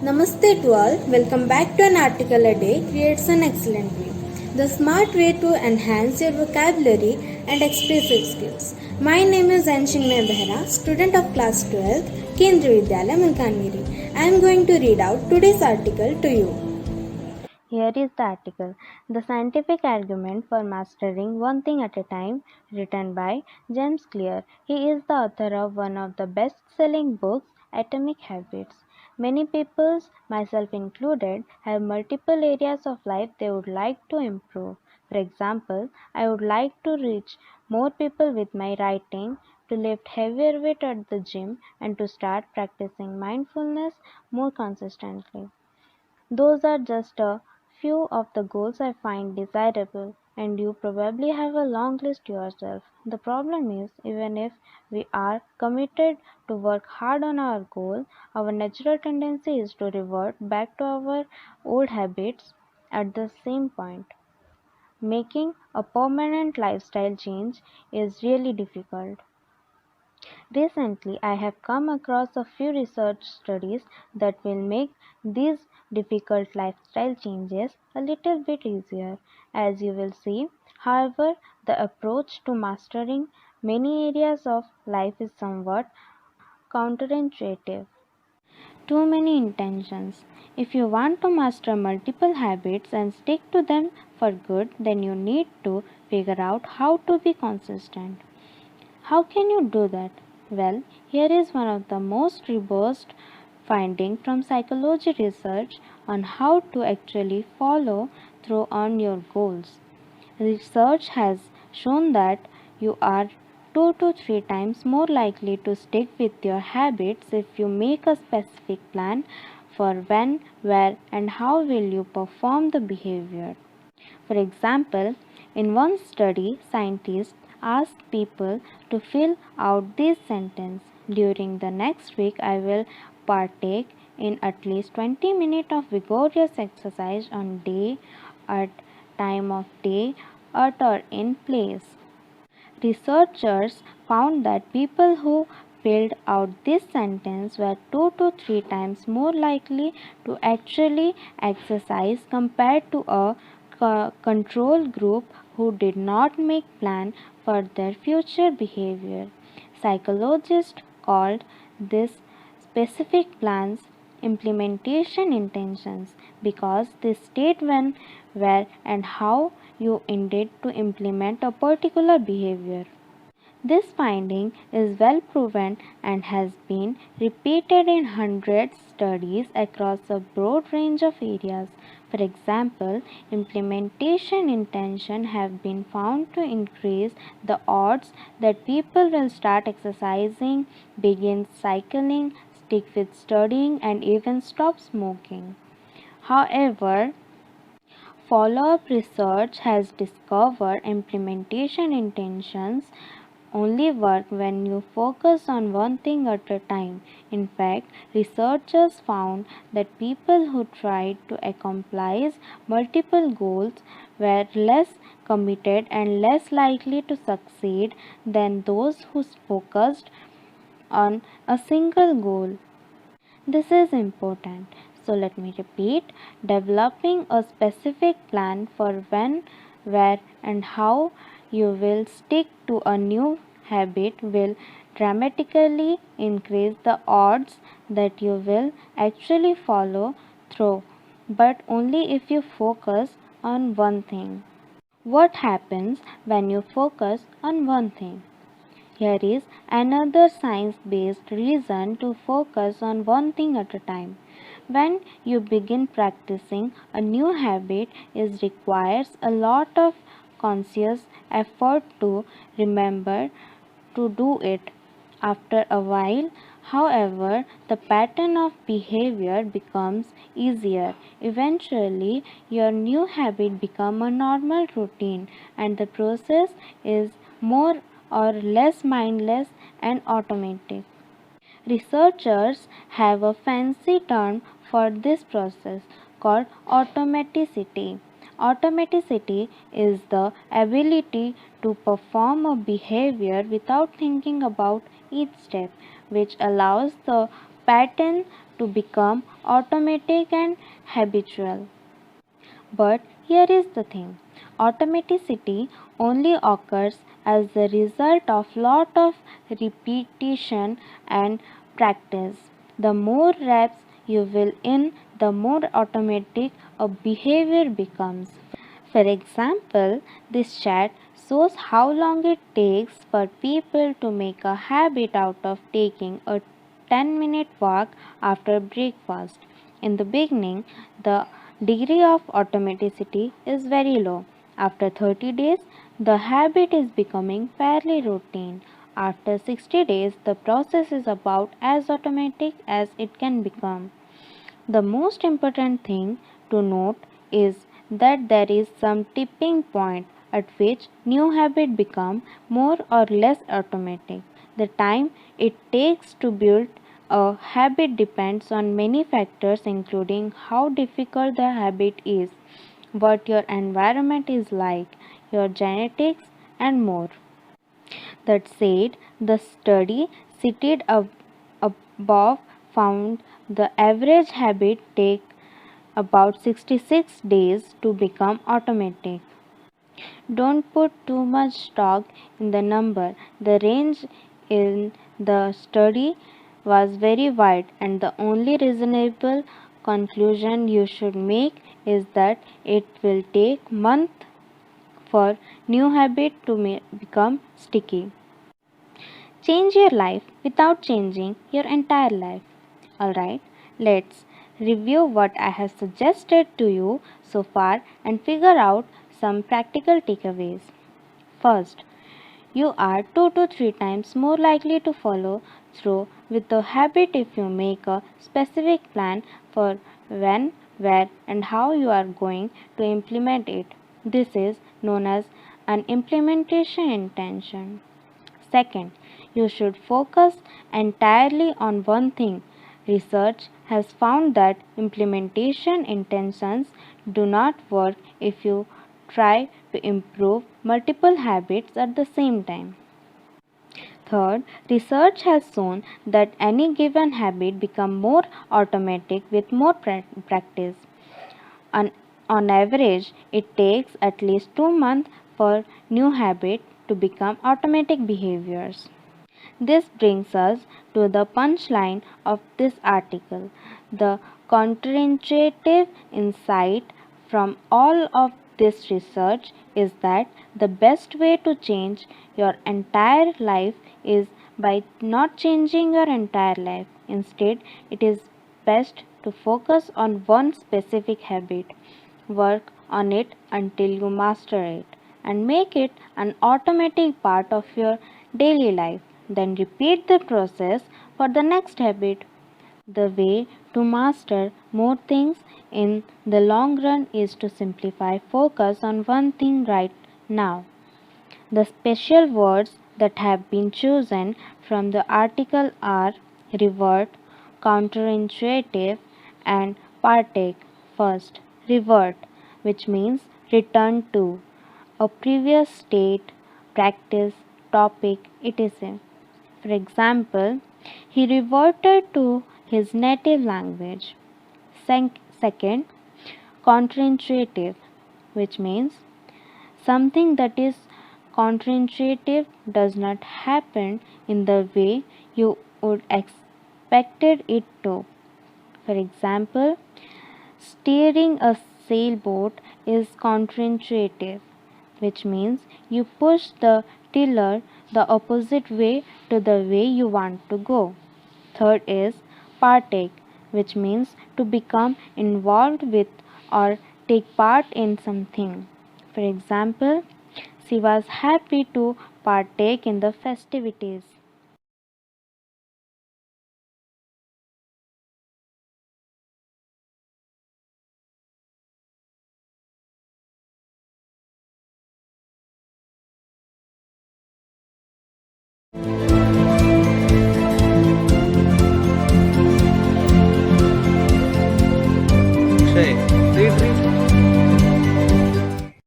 Namaste to all. Welcome back to an article a day creates an excellent way. The smart way to enhance your vocabulary and expressive skills. My name is Anshinmay Behra, student of class 12, Kendriya Vidyalaya, Malkangiri. I am going to read out today's article to you. Here is the article, The Scientific Argument for Mastering One Thing at a Time, written by James Clear. He is the author of one of the best-selling books, Atomic Habits. Many people, myself included, have multiple areas of life they would like to improve. For example, I would like to reach more people with my writing, to lift heavier weight at the gym, and to start practicing mindfulness more consistently. Those are just a few of the goals I find desirable, and you probably have a long list yourself. The problem is, even if we are committed to work hard on our goal, our natural tendency is to revert back to our old habits at the same point. Making a permanent lifestyle change is really difficult. Recently, I have come across a few research studies that will make these difficult lifestyle changes a little bit easier. As you will see, however, the approach to mastering many areas of life is somewhat counterintuitive. Too many intentions. If you want to master multiple habits and stick to them for good, then you need to figure out how to be consistent. How can you do that? Well, here is one of the most robust findings from psychology research on how to actually follow through on your goals. Research has shown that you are 2 to 3 times more likely to stick with your habits if you make a specific plan for when, where, and how will you perform the behavior. For example, in one study, scientists asked people to fill out this sentence. During the next week, I will partake in at least 20 minutes of vigorous exercise on day, at time of day, at or in place. Researchers found that people who filled out this sentence were 2 to 3 times more likely to actually exercise compared to a control group who did not make plan for their future behavior. Psychologists called this specific plans implementation intentions because they state when, where, and how you intend to implement a particular behavior. This finding is well proven and has been repeated in hundreds of studies across a broad range of areas. For example, implementation intention have been found to increase the odds that people will start exercising, begin cycling, stick with studying, and even stop smoking. However, follow-up research has discovered implementation intentions only work when you focus on one thing at a time. In fact, researchers found that people who tried to accomplish multiple goals were less committed and less likely to succeed than those who focused on a single goal. This is important. So let me repeat, developing a specific plan for when, where, and how you will stick to a new habit will dramatically increase the odds that you will actually follow through, but only if you focus on one thing. What happens when you focus on one thing? Here is another science-based reason to focus on one thing at a time. When you begin practicing, a new habit it requires a lot of conscious effort to remember to do it. After a while, however, the pattern of behavior becomes easier. Eventually, your new habit becomes a normal routine and the process is more or less mindless and automatic. Researchers have a fancy term for this process called automaticity. Automaticity is the ability to perform a behavior without thinking about each step, which allows the pattern to become automatic and habitual. But here is the thing, automaticity only occurs as the result of lot of repetition and practice. The more reps you will in, the more automatic a behavior becomes. For example, this chat shows how long it takes for people to make a habit out of taking a 10-minute walk after breakfast. In the beginning, the degree of automaticity is very low. After 30 days, the habit is becoming fairly routine. After 60 days, the process is about as automatic as it can become. The most important thing to note is that there is some tipping point at which new habits become more or less automatic. The time it takes to build a habit depends on many factors including how difficult the habit is, what your environment is like, your genetics and more. That said, the study cited above found the average habit take about 66 days to become automatic. Don't put too much stock in the number. The range in the study was very wide, and the only reasonable conclusion you should make is that it will take months for new habit to become sticky. Change your life without changing your entire life. Alright, let's review what I have suggested to you so far and figure out some practical takeaways. First, you are 2 to 3 times more likely to follow through with the habit if you make a specific plan for when, where, and how you are going to implement it. This is known as an implementation intention. Second, you should focus entirely on one thing. Research has found that implementation intentions do not work if you try to improve multiple habits at the same time. Third, research has shown that any given habit becomes more automatic with more practice. On, on average, it takes at least 2 months for new habit to become automatic behaviors. This brings us to the punchline of this article. The counterintuitive insight from all of this research is that the best way to change your entire life is by not changing your entire life. Instead, it is best to focus on one specific habit, work on it until you master it, and make it an automatic part of your daily life. Then repeat the process for the next habit. The way to master more things in the long run is to simplify focus on one thing right now. The special words that have been chosen from the article are revert, counterintuitive, and partake. First, revert, which means return to a previous state, practice, topic, etc. For example, he reverted to his native language. Second, counterintuitive, which means something that is counterintuitive does not happen in the way you would expected it to. For example, steering a sailboat is counterintuitive, which means you push the tiller the opposite way to the way you want to go. Third is partake, which means to become involved with or take part in something. For example, she was happy to partake in the festivities.